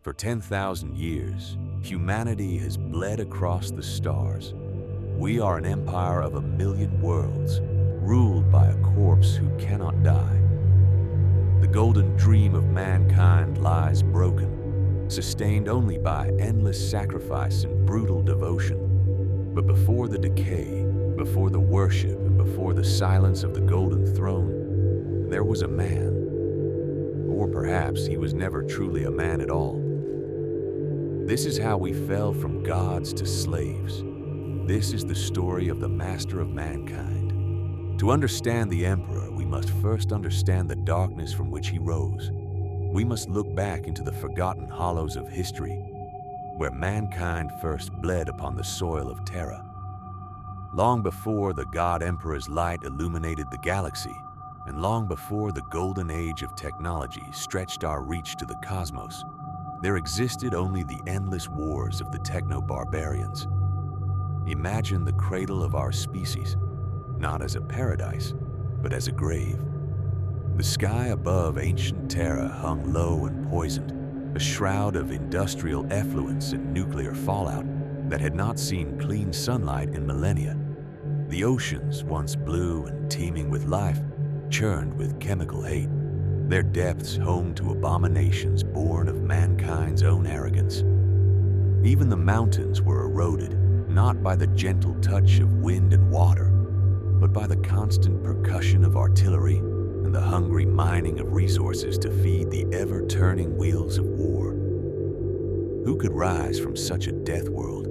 For 10,000 years, humanity has bled across the stars. We are an empire of 1,000,000 worlds, ruled by a corpse who cannot die. The golden dream of mankind lies broken, sustained only by endless sacrifice and brutal devotion. But before the decay, before the worship, and before the silence of the golden throne, there was a man. Or perhaps he was never truly a man at all. This is how we fell from gods to slaves. This is the story of the master of mankind. To understand the emperor, we must first understand the darkness from which he rose. We must look back into the forgotten hollows of history, where mankind first bled upon the soil of Terra. Long before the god emperor's light illuminated the galaxy, and long before the golden age of technology stretched our reach to the cosmos, there existed only the endless wars of the techno-barbarians. Imagine the cradle of our species, not as a paradise, but as a grave. The sky above ancient Terra hung low and poisoned, a shroud of industrial effluence and nuclear fallout that had not seen clean sunlight in millennia. The oceans, once blue and teeming with life, churned with chemical hate, their depths home to abominations born of mankind's own arrogance. Even the mountains were eroded, not by the gentle touch of wind and water, but by the constant percussion of artillery and the hungry mining of resources to feed the ever-turning wheels of war. Who could rise from such a death world?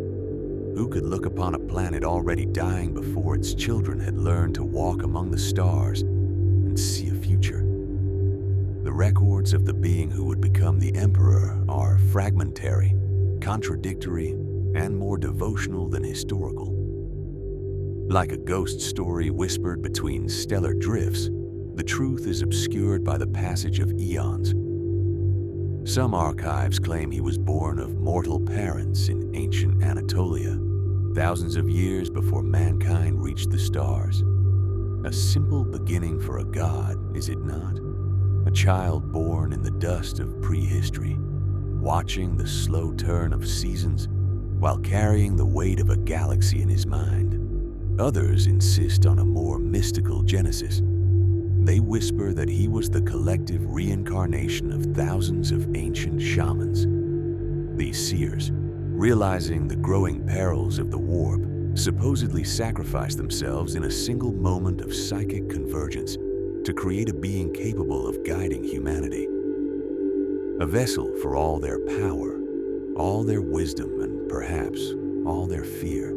Who could look upon a planet already dying before its children had learned to walk among the stars and see a future? The records of the being who would become the emperor are fragmentary, contradictory, and more devotional than historical. Like a ghost story whispered between stellar drifts, the truth is obscured by the passage of eons. Some archives claim he was born of mortal parents in ancient Anatolia, thousands of years before mankind reached the stars. A simple beginning for a god, is it not? A child born in the dust of prehistory, watching the slow turn of seasons while carrying the weight of a galaxy in his mind. Others insist on a more mystical genesis. They whisper that he was the collective reincarnation of thousands of ancient shamans. These seers, realizing the growing perils of the warp, supposedly sacrificed themselves in a single moment of psychic convergence to create a being capable of guiding humanity. A vessel for all their power, all their wisdom, and perhaps all their fear.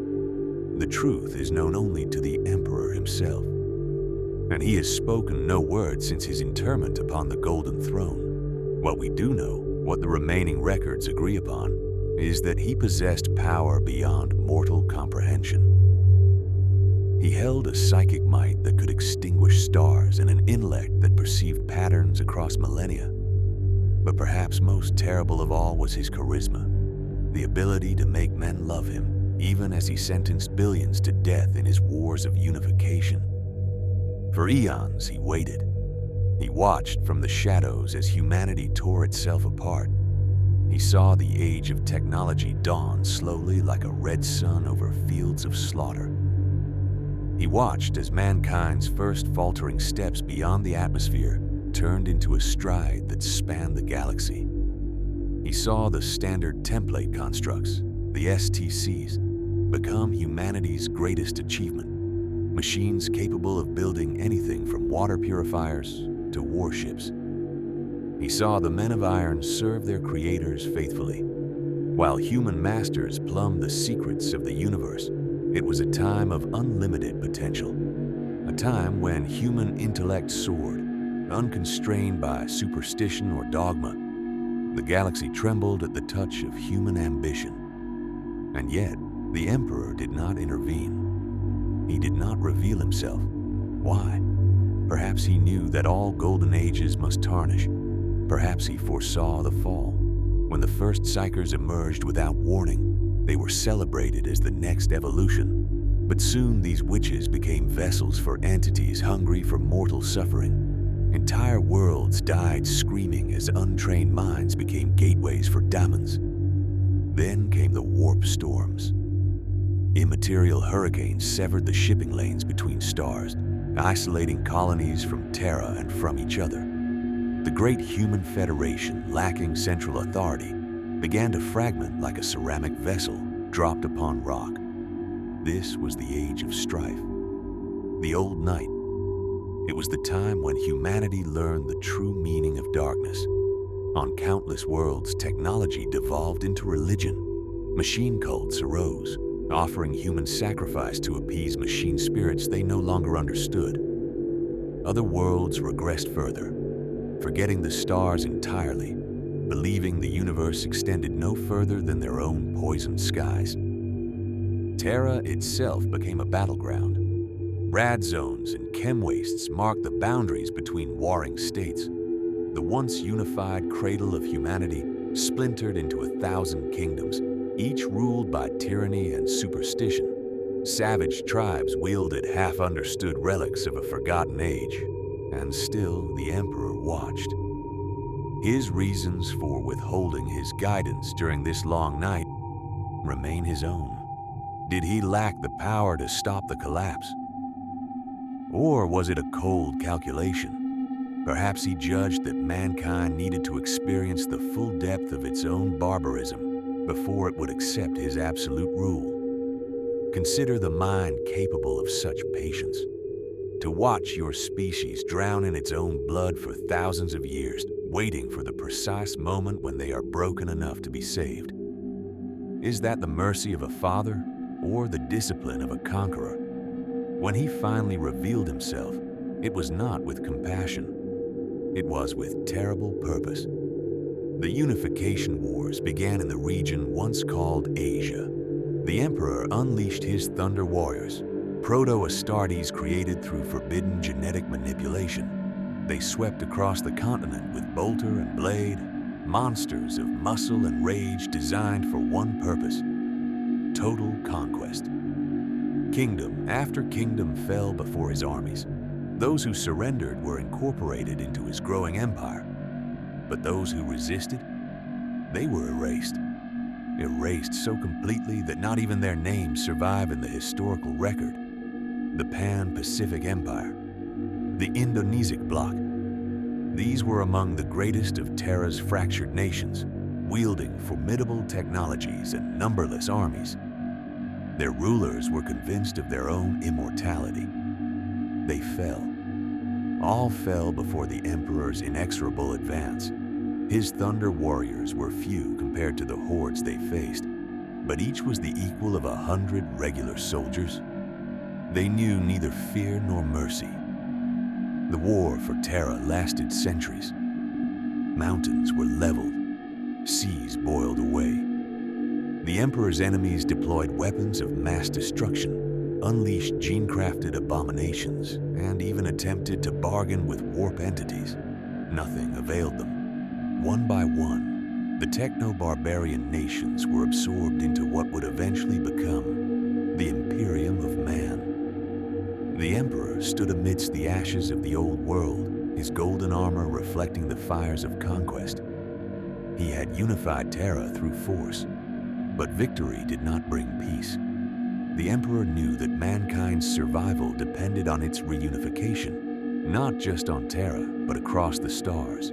The truth is known only to the emperor himself, and he has spoken no word since his interment upon the golden throne. What we do know, what the remaining records agree upon, is that he possessed power beyond mortal comprehension. He held a psychic might that could extinguish stars and an intellect that perceived patterns across millennia. But perhaps most terrible of all was his charisma, the ability to make men love him, even as he sentenced billions to death in his wars of unification. For eons he waited. He watched from the shadows as humanity tore itself apart. He saw the age of technology dawn slowly like a red sun over fields of slaughter. He watched as mankind's first faltering steps beyond the atmosphere turned into a stride that spanned the galaxy. He saw the standard template constructs, the STCs, become humanity's greatest achievement, machines capable of building anything from water purifiers to warships. He saw the men of iron serve their creators faithfully, while human masters plumbed the secrets of the universe. It was a time of unlimited potential, a time when human intellect soared, unconstrained by superstition or dogma. The galaxy trembled at the touch of human ambition. And yet, the Emperor did not intervene. He did not reveal himself. Why? Perhaps he knew that all golden ages must tarnish. Perhaps he foresaw the fall. When the first Psykers emerged without warning, they were celebrated as the next evolution. But soon these witches became vessels for entities hungry for mortal suffering. Entire worlds died screaming as untrained minds became gateways for demons. Then came the warp storms. Immaterial hurricanes severed the shipping lanes between stars, isolating colonies from Terra and from each other. The great human federation, lacking central authority, began to fragment like a ceramic vessel dropped upon rock. This was the age of strife. The old night. It was the time when humanity learned the true meaning of darkness. On countless worlds, technology devolved into religion. Machine cults arose, offering human sacrifice to appease machine spirits they no longer understood. Other worlds regressed further, forgetting the stars entirely, believing the universe extended no further than their own poisoned skies. Terra itself became a battleground. Rad zones and chem wastes marked the boundaries between warring states. The once unified cradle of humanity splintered into 1,000 kingdoms, each ruled by tyranny and superstition. Savage tribes wielded half-understood relics of a forgotten age, and still the Emperor watched. His reasons for withholding his guidance during this long night remain his own. Did he lack the power to stop the collapse? Or was it a cold calculation? Perhaps he judged that mankind needed to experience the full depth of its own barbarism before it would accept his absolute rule. Consider the mind capable of such patience. To watch your species drown in its own blood for thousands of years, waiting for the precise moment when they are broken enough to be saved. Is that the mercy of a father or the discipline of a conqueror? When he finally revealed himself, it was not with compassion. It was with terrible purpose. The unification wars began in the region once called Asia. The Emperor unleashed his Thunder Warriors, proto-Astartes created through forbidden genetic manipulation. They swept across the continent with bolter and blade, monsters of muscle and rage designed for one purpose: total conquest. Kingdom after kingdom fell before his armies. Those who surrendered were incorporated into his growing empire. But those who resisted, they were erased. Erased so completely that not even their names survive in the historical record. The Pan-Pacific Empire, the Indonesic bloc. These were among the greatest of Terra's fractured nations, wielding formidable technologies and numberless armies. Their rulers were convinced of their own immortality. They fell. All fell before the Emperor's inexorable advance. His Thunder Warriors were few compared to the hordes they faced, but each was the equal of 100 regular soldiers. They knew neither fear nor mercy. The war for Terra lasted centuries. Mountains were leveled, seas boiled away. The Emperor's enemies deployed weapons of mass destruction, unleashed gene-crafted abominations, and even attempted to bargain with warp entities. Nothing availed them. One by one, the techno-barbarian nations were absorbed into what would eventually become the Imperium of Man. The Emperor stood amidst the ashes of the old world, his golden armor reflecting the fires of conquest. He had unified Terra through force, but victory did not bring peace. The Emperor knew that mankind's survival depended on its reunification, not just on Terra, but across the stars.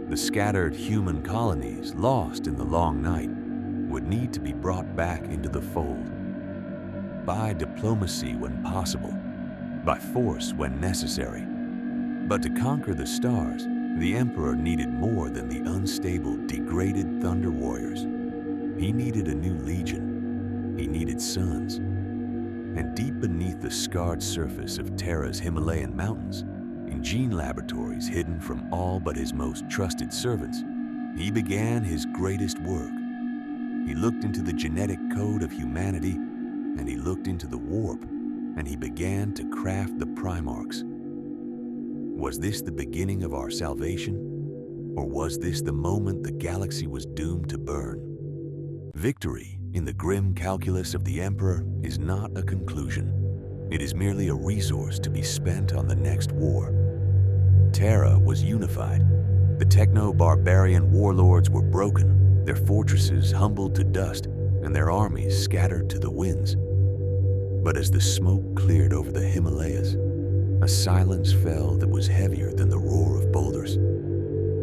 The scattered human colonies, lost in the long night, would need to be brought back into the fold. By diplomacy when possible, by force when necessary. But to conquer the stars, the Emperor needed more than the unstable, degraded Thunder Warriors. He needed a new legion. He needed sons. And deep beneath the scarred surface of Terra's Himalayan mountains, in gene laboratories hidden from all but his most trusted servants, he began his greatest work. He looked into the genetic code of humanity, and he looked into the warp, and he began to craft the Primarchs. Was this the beginning of our salvation? Or was this the moment the galaxy was doomed to burn? Victory, in the grim calculus of the Emperor, is not a conclusion. It is merely a resource to be spent on the next war. Terra was unified. The techno-barbarian warlords were broken, their fortresses humbled to dust, and their armies scattered to the winds. But as the smoke cleared over the Himalayas, a silence fell that was heavier than the roar of boulders.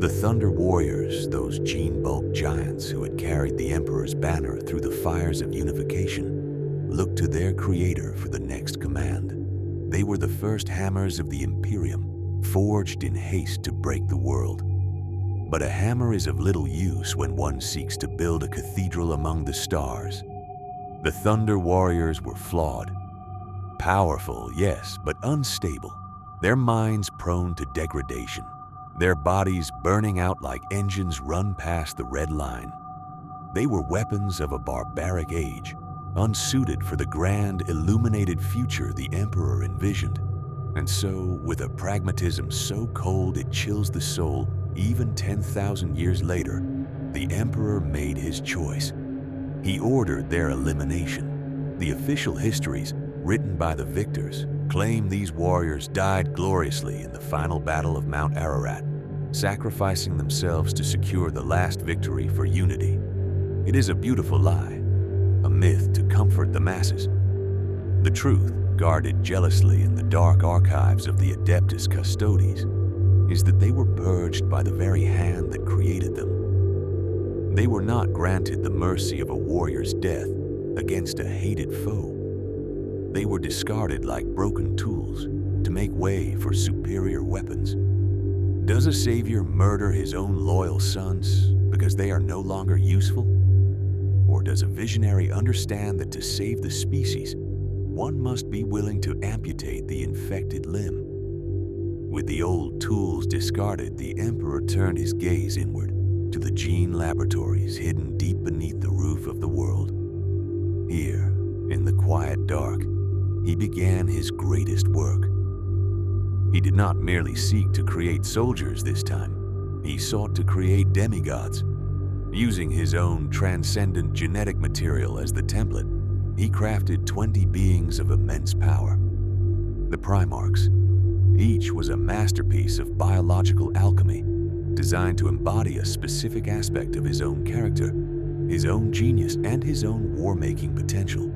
The Thunder Warriors, those gene-bulk giants who had carried the Emperor's banner through the fires of unification, looked to their creator for the next command. They were the first hammers of the Imperium, forged in haste to break the world. But a hammer is of little use when one seeks to build a cathedral among the stars. The Thunder Warriors were flawed. Powerful, yes, but unstable. Their minds prone to degradation. Their bodies burning out like engines run past the red line. They were weapons of a barbaric age, unsuited for the grand, illuminated future the Emperor envisioned. And so, with a pragmatism so cold it chills the soul, even 10,000 years later, the Emperor made his choice. He ordered their elimination. The official histories, written by the victors, claim these warriors died gloriously in the final battle of Mount Ararat, sacrificing themselves to secure the last victory for unity. It is a beautiful lie, a myth to comfort the masses. The truth, guarded jealously in the dark archives of the Adeptus Custodes, is that they were purged by the very hand that created them. They were not granted the mercy of a warrior's death against a hated foe. They were discarded like broken tools to make way for superior weapons. Does a savior murder his own loyal sons because they are no longer useful? Or does a visionary understand that to save the species, one must be willing to amputate the infected limb? With the old tools discarded, the Emperor turned his gaze inward to the gene laboratories hidden deep beneath the roof of the world. Here, in the quiet dark, he began his greatest work. He did not merely seek to create soldiers this time. He sought to create demigods. Using his own transcendent genetic material as the template, he crafted 20 beings of immense power. The Primarchs. Each was a masterpiece of biological alchemy, designed to embody a specific aspect of his own character, his own genius, and his own war-making potential.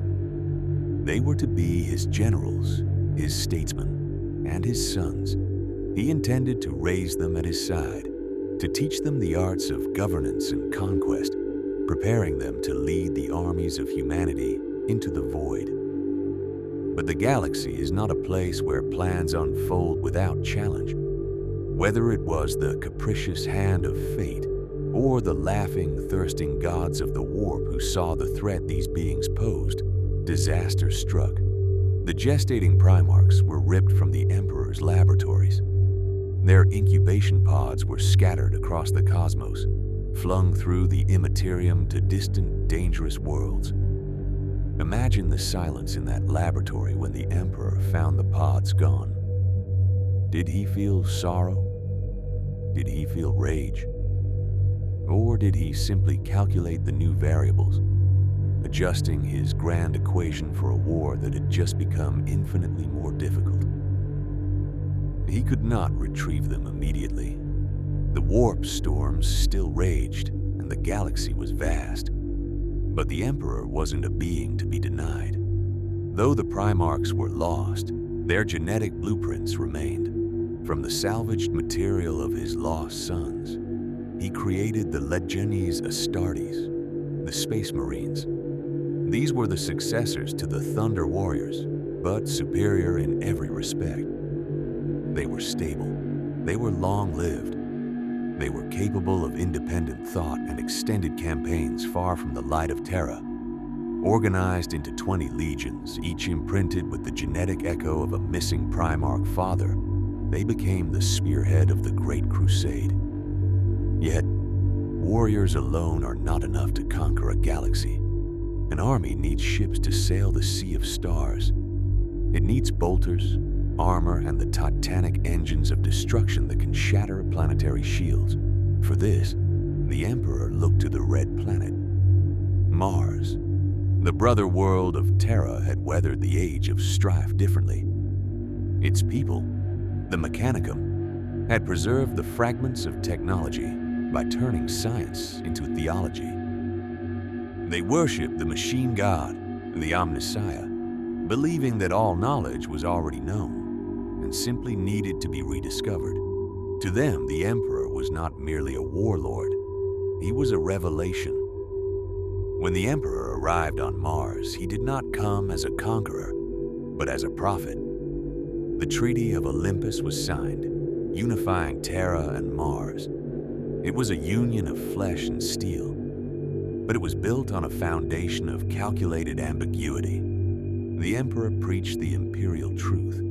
They were to be his generals, his statesmen, and his sons. He intended to raise them at his side, to teach them the arts of governance and conquest, preparing them to lead the armies of humanity into the void. But the galaxy is not a place where plans unfold without challenge. Whether it was the capricious hand of fate, or the laughing, thirsting gods of the warp who saw the threat these beings posed, disaster struck. The gestating Primarchs were ripped from the Emperor's laboratories. Their incubation pods were scattered across the cosmos, flung through the immaterium to distant, dangerous worlds. Imagine the silence in that laboratory when the Emperor found the pods gone. Did he feel sorrow? Did he feel rage? Or did he simply calculate the new variables, adjusting his grand equation for a war that had just become infinitely more difficult? He could not retrieve them immediately. The warp storms still raged, and the galaxy was vast. But the Emperor wasn't a being to be denied. Though the Primarchs were lost, their genetic blueprints remained. From the salvaged material of his lost sons, he created the Legenes Astartes, the Space Marines. These were the successors to the Thunder Warriors, but superior in every respect. They were stable. They were long-lived. They were capable of independent thought and extended campaigns far from the light of Terra. Organized into 20 legions, each imprinted with the genetic echo of a missing Primarch father, they became the spearhead of the Great Crusade. Yet, warriors alone are not enough to conquer a galaxy. An army needs ships to sail the sea of stars. It needs bolters, armor, and the titanic engines of destruction that can shatter planetary shields. For this, the Emperor looked to the red planet, Mars. The brother world of Terra had weathered the age of strife differently. Its people, the Mechanicum, had preserved the fragments of technology by turning science into theology. They worshipped the machine god, the Omnissiah, believing that all knowledge was already known and simply needed to be rediscovered. To them, the Emperor was not merely a warlord, he was a revelation. When the Emperor arrived on Mars, he did not come as a conqueror, but as a prophet. The Treaty of Olympus was signed, unifying Terra and Mars. It was a union of flesh and steel, but it was built on a foundation of calculated ambiguity. The Emperor preached the imperial truth,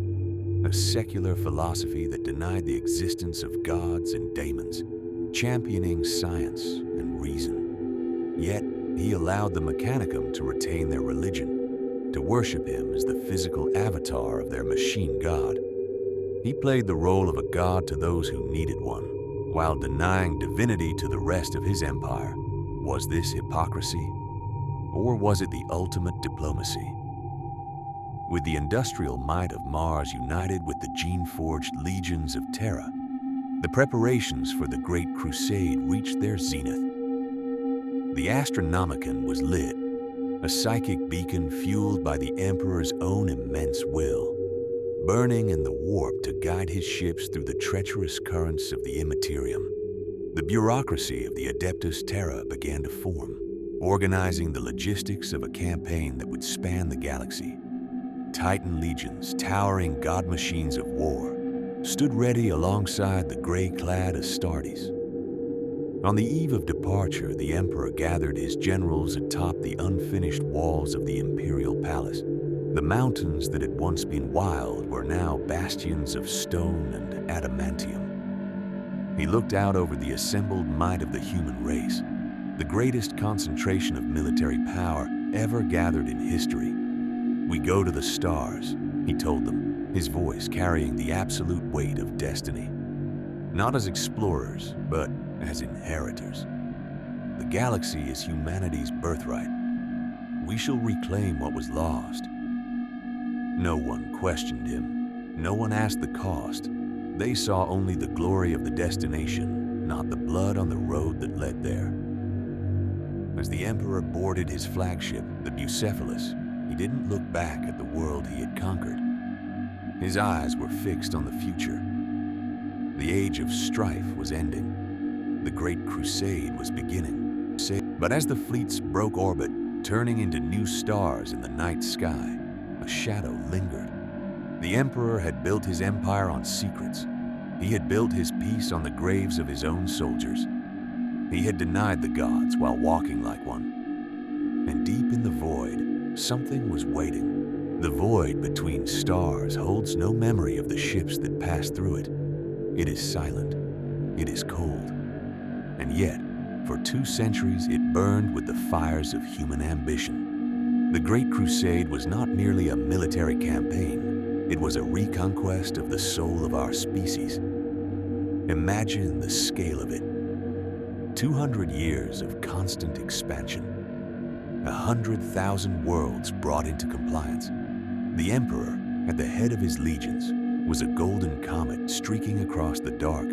a secular philosophy that denied the existence of gods and daemons, championing science and reason. Yet, he allowed the Mechanicum to retain their religion, to worship him as the physical avatar of their machine god. He played the role of a god to those who needed one, while denying divinity to the rest of his empire. Was this hypocrisy? Or was it the ultimate diplomacy? With the industrial might of Mars united with the gene-forged legions of Terra, the preparations for the Great Crusade reached their zenith. The Astronomicon was lit, a psychic beacon fueled by the Emperor's own immense will, burning in the warp to guide his ships through the treacherous currents of the Immaterium. The bureaucracy of the Adeptus Terra began to form, organizing the logistics of a campaign that would span the galaxy. Titan legions, towering god machines of war, stood ready alongside the gray-clad Astartes. On the eve of departure, the Emperor gathered his generals atop the unfinished walls of the Imperial Palace. The mountains that had once been wild were now bastions of stone and adamantium. He looked out over the assembled might of the human race, the greatest concentration of military power ever gathered in history. "We go to the stars," he told them, his voice carrying the absolute weight of destiny. Not as explorers, but as inheritors. The galaxy is humanity's birthright. We shall reclaim what was lost. No one questioned him. No one asked the cost. They saw only the glory of the destination, not the blood on the road that led there. As the Emperor boarded his flagship, the Bucephalus, he didn't look back at the world he had conquered. His eyes were fixed on the future. The age of strife was ending. The Great Crusade was beginning. But as the fleets broke orbit, turning into new stars in the night sky, a shadow lingered. The Emperor had built his empire on secrets. He had built his peace on the graves of his own soldiers. He had denied the gods while walking like one. And deep in the void, something was waiting. The void between stars holds no memory of the ships that passed through it. It is silent. It is cold. And yet, for 2 centuries, it burned with the fires of human ambition. The Great Crusade was not merely a military campaign. It was a reconquest of the soul of our species. Imagine the scale of it. 200 years of constant expansion. 100,000 worlds brought into compliance. The Emperor, at the head of his legions, was a golden comet streaking across the dark,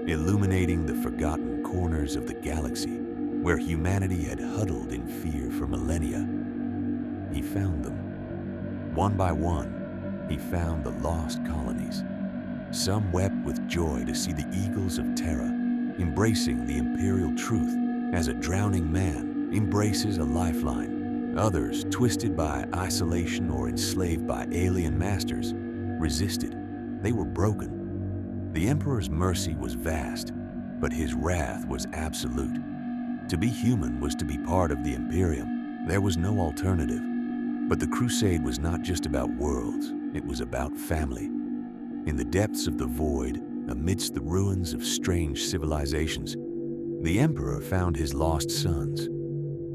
illuminating the forgotten corners of the galaxy where humanity had huddled in fear for millennia. He found them. One by one, he found the lost colonies. Some wept with joy to see the eagles of Terra, embracing the imperial truth as a drowning man embraces a lifeline. Others, twisted by isolation or enslaved by alien masters, resisted. They were broken. The Emperor's mercy was vast, but his wrath was absolute. To be human was to be part of the Imperium. There was no alternative. But the crusade was not just about worlds, it was about family. In the depths of the void, amidst the ruins of strange civilizations, the Emperor found his lost sons,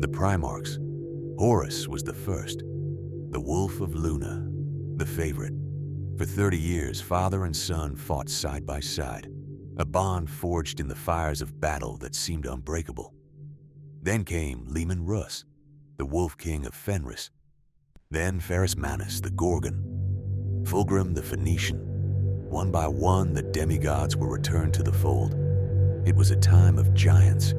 the Primarchs. Horus was the first, the Wolf of Luna, the favorite. For 30 years, father and son fought side by side, a bond forged in the fires of battle that seemed unbreakable. Then came Leman Russ, the Wolf King of Fenris. Then Pharasmanes the Gorgon, Fulgrim the Phoenician, One by one, the demigods were returned to the fold. It was a time of giants.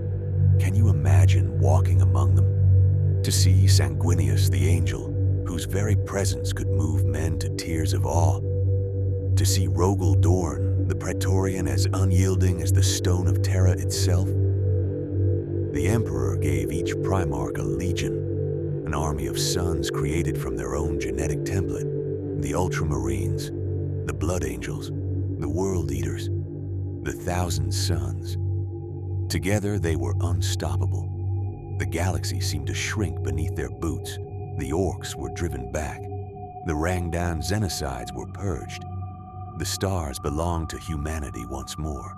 Can you imagine walking among them? To see Sanguinius the angel, whose very presence could move men to tears of awe. To see Rogel Dorn, the Praetorian, as unyielding as the stone of Terra itself. The Emperor gave each Primarch a legion, an army of sons created from their own genetic template, the Ultramarines, the Blood Angels, the World Eaters, the Thousand Sons. Together they were unstoppable. The galaxy seemed to shrink beneath their boots. The orcs were driven back. The Rangdan Xenocides were purged. The stars belonged to humanity once more.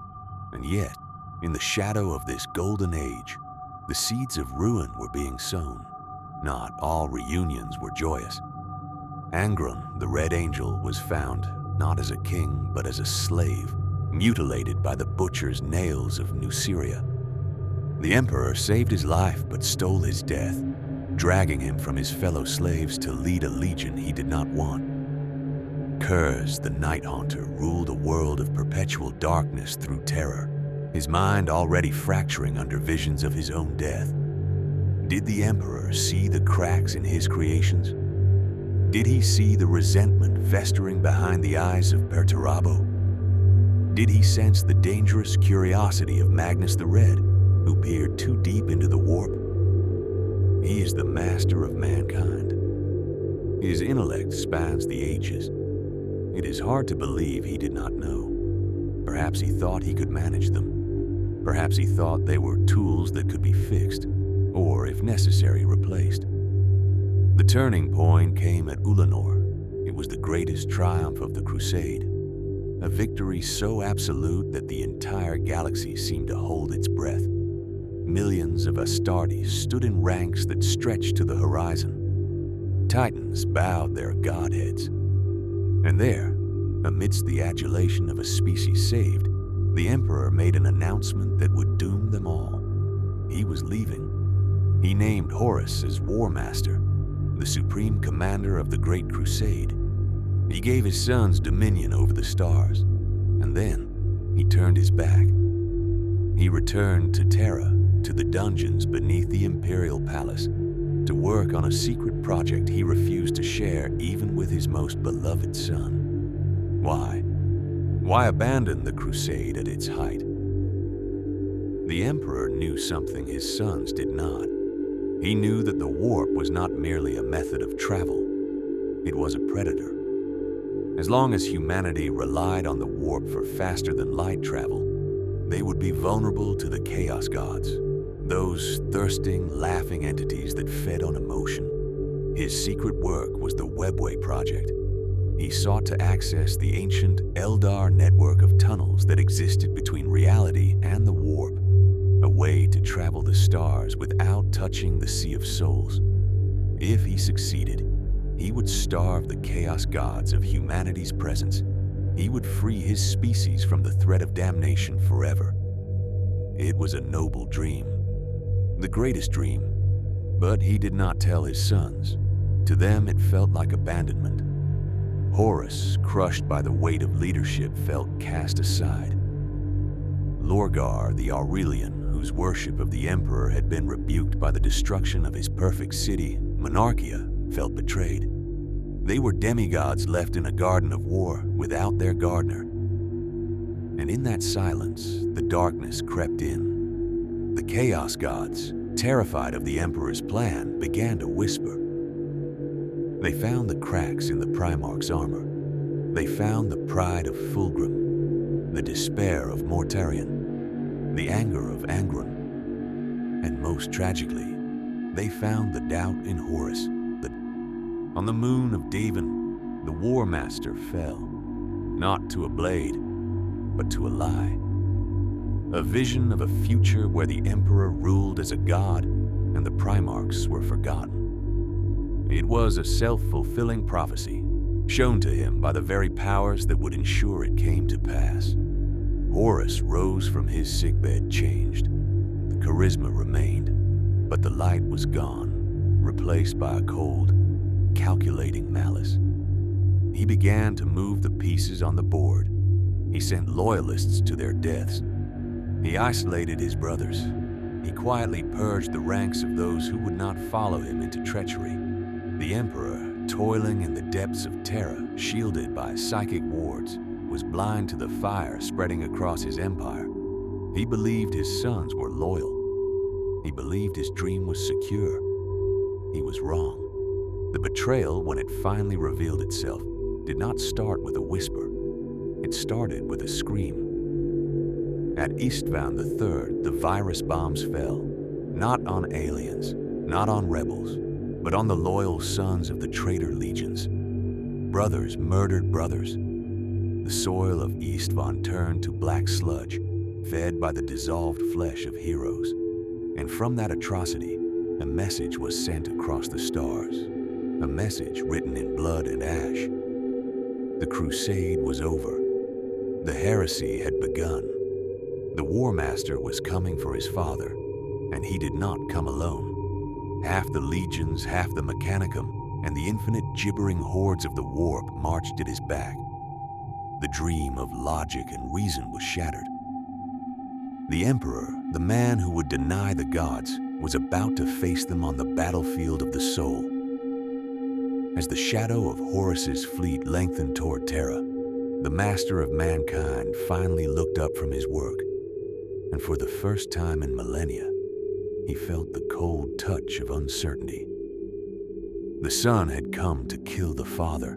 And yet, in the shadow of this golden age, the seeds of ruin were being sown. Not all reunions were joyous. Angron, the Red Angel, was found not as a king, but as a slave, mutilated by the butcher's nails of Nuceria. The Emperor saved his life but stole his death, dragging him from his fellow slaves to lead a legion he did not want. Kurz, the Night Haunter, ruled a world of perpetual darkness through terror, his mind already fracturing under visions of his own death. Did the Emperor see the cracks in his creations? Did he see the resentment festering behind the eyes of Perturabo? Did he sense the dangerous curiosity of Magnus the Red, who peered too deep into the warp? He is the master of mankind. His intellect spans the ages. It is hard to believe he did not know. Perhaps he thought he could manage them. Perhaps he thought they were tools that could be fixed, or, if necessary, replaced. The turning point came at Ulanor. It was the greatest triumph of the Crusade, a victory so absolute that the entire galaxy seemed to hold its breath. Millions of Astartes stood in ranks that stretched to the horizon. Titans bowed their godheads. And there, amidst the adulation of a species saved, the Emperor made an announcement that would doom them all. He was leaving. He named Horus as War Master, the supreme commander of the Great Crusade. He gave his sons dominion over the stars, and then he turned his back. He returned to Terra, to the dungeons beneath the Imperial Palace, to work on a secret project he refused to share even with his most beloved son. Why? Why abandon the crusade at its height? The Emperor knew something his sons did not. He knew that the warp was not merely a method of travel. It was a predator. As long as humanity relied on the warp for faster-than-light travel, they would be vulnerable to the Chaos Gods, those thirsting, laughing entities that fed on emotion. His secret work was the Webway Project. He sought to access the ancient Eldar network of tunnels that existed between reality and the warp, a way to travel the stars without touching the Sea of Souls. If he succeeded, he would starve the Chaos Gods of humanity's presence. He would free his species from the threat of damnation forever. It was a noble dream, the greatest dream, but he did not tell his sons. To them, it felt like abandonment. Horus, crushed by the weight of leadership, felt cast aside. Lorgar, the Aurelian, whose worship of the Emperor had been rebuked by the destruction of his perfect city, Monarchia, felt betrayed. They were demigods left in a garden of war without their gardener. And in that silence, the darkness crept in. The Chaos Gods, terrified of the Emperor's plan, began to whisper. They found the cracks in the Primarch's armor. They found the pride of Fulgrim, the despair of Mortarion, the anger of Angron. And most tragically, they found the doubt in Horus. On the moon of Davin, the War Master fell, not to a blade, but to a lie. A vision of a future where the Emperor ruled as a god and the Primarchs were forgotten. It was a self-fulfilling prophecy, shown to him by the very powers that would ensure it came to pass. Horus rose from his sickbed changed. The charisma remained, but the light was gone, replaced by a cold, calculating malice. He began to move the pieces on the board, He sent loyalists to their deaths. He isolated his brothers. He quietly purged the ranks of those who would not follow him into treachery. The Emperor, toiling in the depths of Terra, shielded by psychic wards, was blind to the fire spreading across his empire. He believed his sons were loyal. He believed his dream was secure. He was wrong. The betrayal, when it finally revealed itself, did not start with a whisper. It started with a scream. At Istvan III, the virus bombs fell, not on aliens, not on rebels, but on the loyal sons of the traitor legions. Brothers murdered brothers. The soil of Istvan turned to black sludge, fed by the dissolved flesh of heroes. And from that atrocity, a message was sent across the stars, a message written in blood and ash. The crusade was over. The heresy had begun. The War Master was coming for his father, and he did not come alone. Half the legions, half the Mechanicum, and the infinite gibbering hordes of the warp marched at his back. The dream of logic and reason was shattered. The Emperor, the man who would deny the gods, was about to face them on the battlefield of the soul. As the shadow of Horus's fleet lengthened toward Terra, the master of mankind finally looked up from his work, and for the first time in millennia, he felt the cold touch of uncertainty. The son had come to kill the father,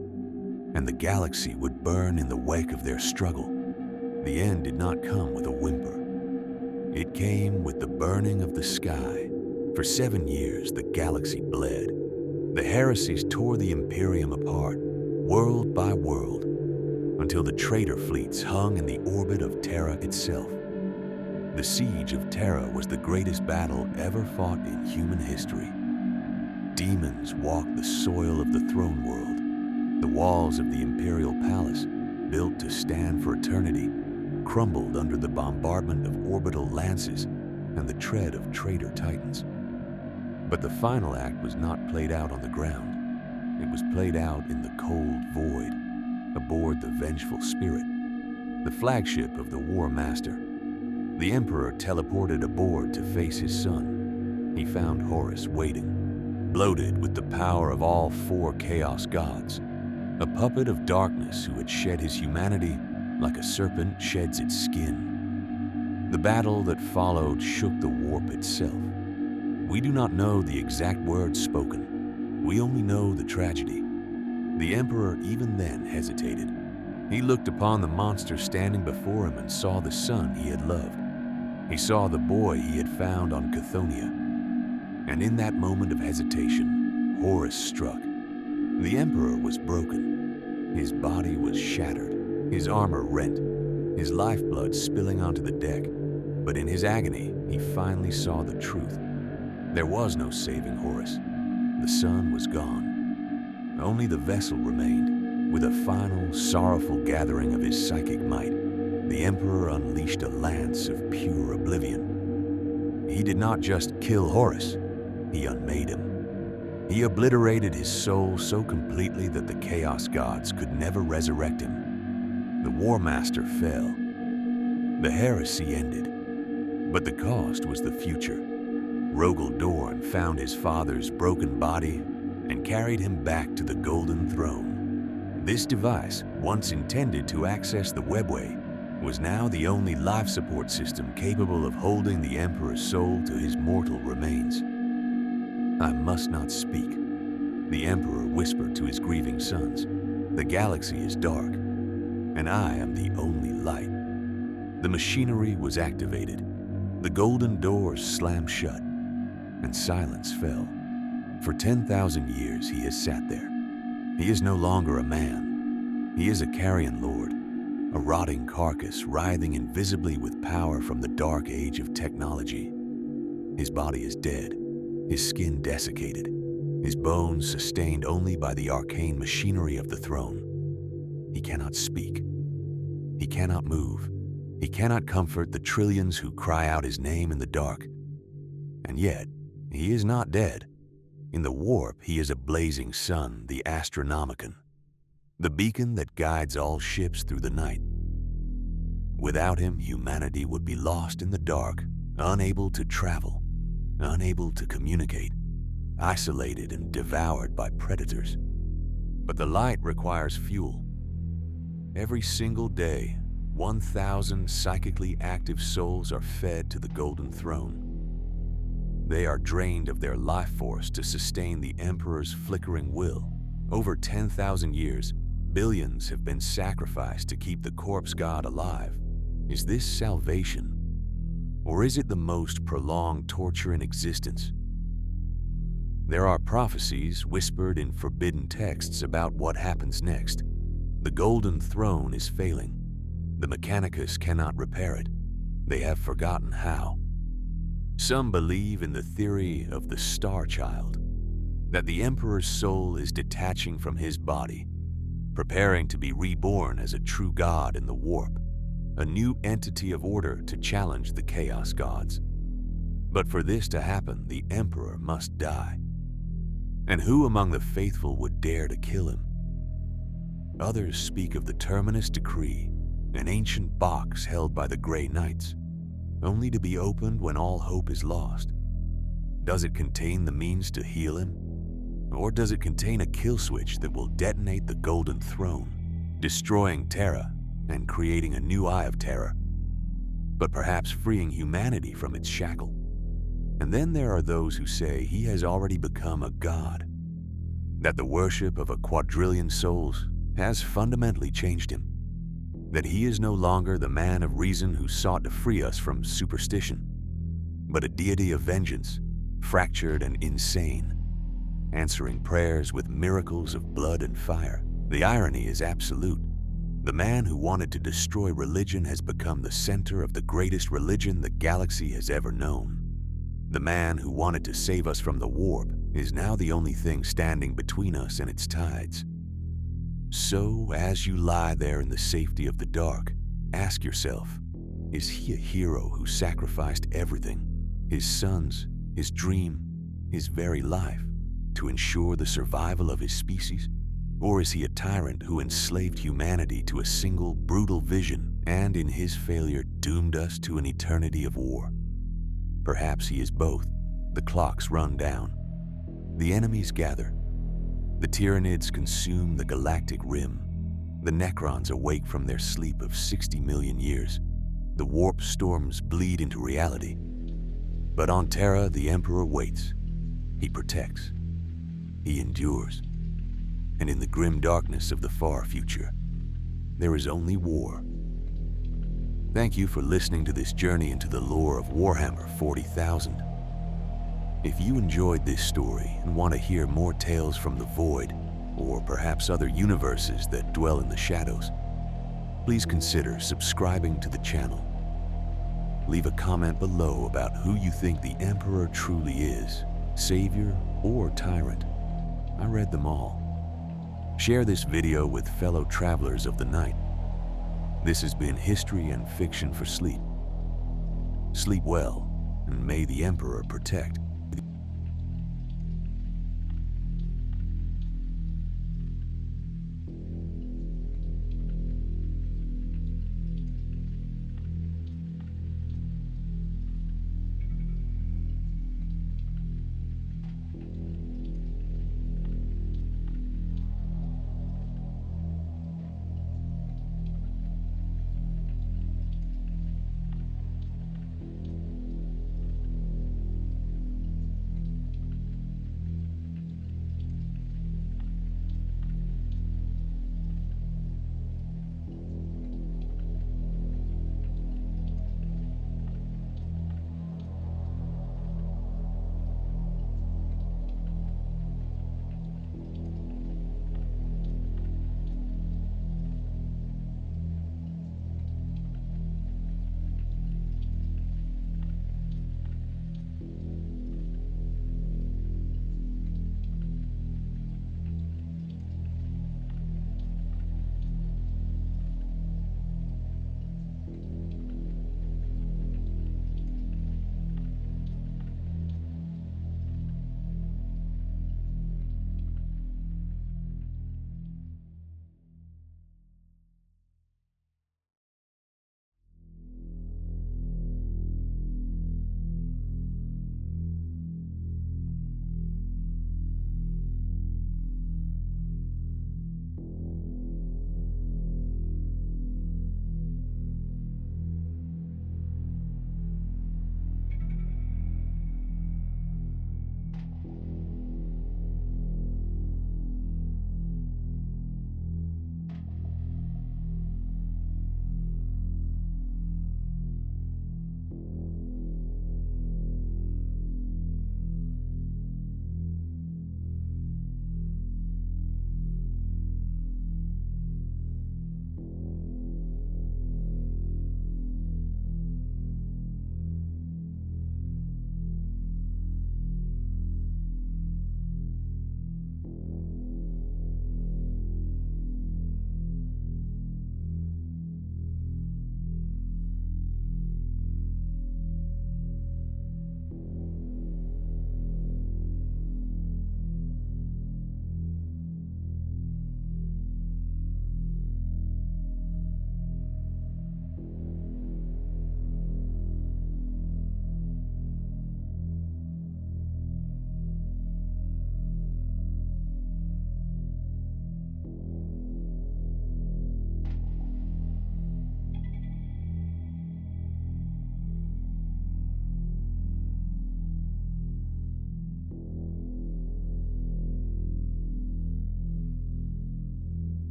and the galaxy would burn in the wake of their struggle. The end did not come with a whimper. It came with the burning of the sky. For 7 years, the galaxy bled. The heresies tore the Imperium apart, world by world, until the traitor fleets hung in the orbit of Terra itself. The siege of Terra was the greatest battle ever fought in human history. Demons walked the soil of the throne world. The walls of the Imperial Palace, built to stand for eternity, crumbled under the bombardment of orbital lances and the tread of traitor titans. But the final act was not played out on the ground. It was played out in the cold void, aboard the Vengeful Spirit, the flagship of the War Master. The Emperor teleported aboard to face his son. He found Horus waiting, bloated with the power of all 4 Chaos gods, a puppet of darkness who had shed his humanity like a serpent sheds its skin. The battle that followed shook the warp itself. We do not know the exact words spoken. We only know the tragedy. The Emperor even then hesitated. He looked upon the monster standing before him and saw the son he had loved. He saw the boy he had found on Chthoniya. And in that moment of hesitation, Horus struck. The Emperor was broken. His body was shattered, his armor rent, his lifeblood spilling onto the deck. But in his agony, he finally saw the truth. There was no saving Horus. The sun was gone. Only the vessel remained. With a final, sorrowful gathering of his psychic might, the Emperor unleashed a lance of pure oblivion. He did not just kill Horus, he unmade him. He obliterated his soul so completely that the Chaos Gods could never resurrect him. The War Master fell. The heresy ended. But the cost was the future. Rogel Dorn found his father's broken body and carried him back to the Golden Throne. This device, once intended to access the webway, was now the only life support system capable of holding the Emperor's soul to his mortal remains. I must not speak, the Emperor whispered to his grieving sons. The galaxy is dark, and I am the only light. The machinery was activated. The golden doors slammed shut, and silence fell. For 10,000 years he has sat there. He is no longer a man. He is a carrion lord, a rotting carcass writhing invisibly with power from the dark age of technology. His body is dead, his skin desiccated, his bones sustained only by the arcane machinery of the throne. He cannot speak. He cannot move. He cannot comfort the trillions who cry out his name in the dark. And yet, he is not dead. In the warp, he is a blazing sun, the Astronomicon, the beacon that guides all ships through the night. Without him, humanity would be lost in the dark, unable to travel, unable to communicate, isolated and devoured by predators. But the light requires fuel. Every single day, 1,000 psychically active souls are fed to the Golden Throne. They are drained of their life force to sustain the Emperor's flickering will. Over 10,000 years, billions have been sacrificed to keep the corpse god alive. Is this salvation? Or is it the most prolonged torture in existence? There are prophecies whispered in forbidden texts about what happens next. The Golden Throne is failing. The Mechanicus cannot repair it. They have forgotten how. Some believe in the theory of the Star Child, that the Emperor's soul is detaching from his body, preparing to be reborn as a true god in the warp, a new entity of order to challenge the Chaos Gods. But for this to happen, the Emperor must die. And who among the faithful would dare to kill him? Others speak of the Terminus Decree, an ancient box held by the Grey Knights, only to be opened when all hope is lost. Does it contain the means to heal him? Or does it contain a kill switch that will detonate the Golden Throne, destroying Terra and creating a new Eye of Terror, but perhaps freeing humanity from its shackle? And then there are those who say he has already become a god, that the worship of a quadrillion souls has fundamentally changed him, that he is no longer the man of reason who sought to free us from superstition, but a deity of vengeance, fractured and insane, answering prayers with miracles of blood and fire. The irony is absolute. The man who wanted to destroy religion has become the center of the greatest religion the galaxy has ever known. The man who wanted to save us from the warp is now the only thing standing between us and its tides. So, as you lie there in the safety of the dark, ask yourself, is he a hero who sacrificed everything, his sons, his dream, his very life, to ensure the survival of his species? Or is he a tyrant who enslaved humanity to a single brutal vision and in his failure doomed us to an eternity of war? Perhaps he is both. The clocks run down. The enemies gather. The Tyranids consume the galactic rim. The Necrons awake from their sleep of 60 million years. The warp storms bleed into reality. But on Terra, the Emperor waits. He protects. He endures. And in the grim darkness of the far future, there is only war. Thank you for listening to this journey into the lore of Warhammer 40,000. If you enjoyed this story and want to hear more tales from the Void, or perhaps other universes that dwell in the shadows, please consider subscribing to the channel. Leave a comment below about who you think the Emperor truly is, Savior or Tyrant. I read them all. Share this video with fellow travelers of the night. This has been History and Fiction for Sleep. Sleep well, and may the Emperor protect.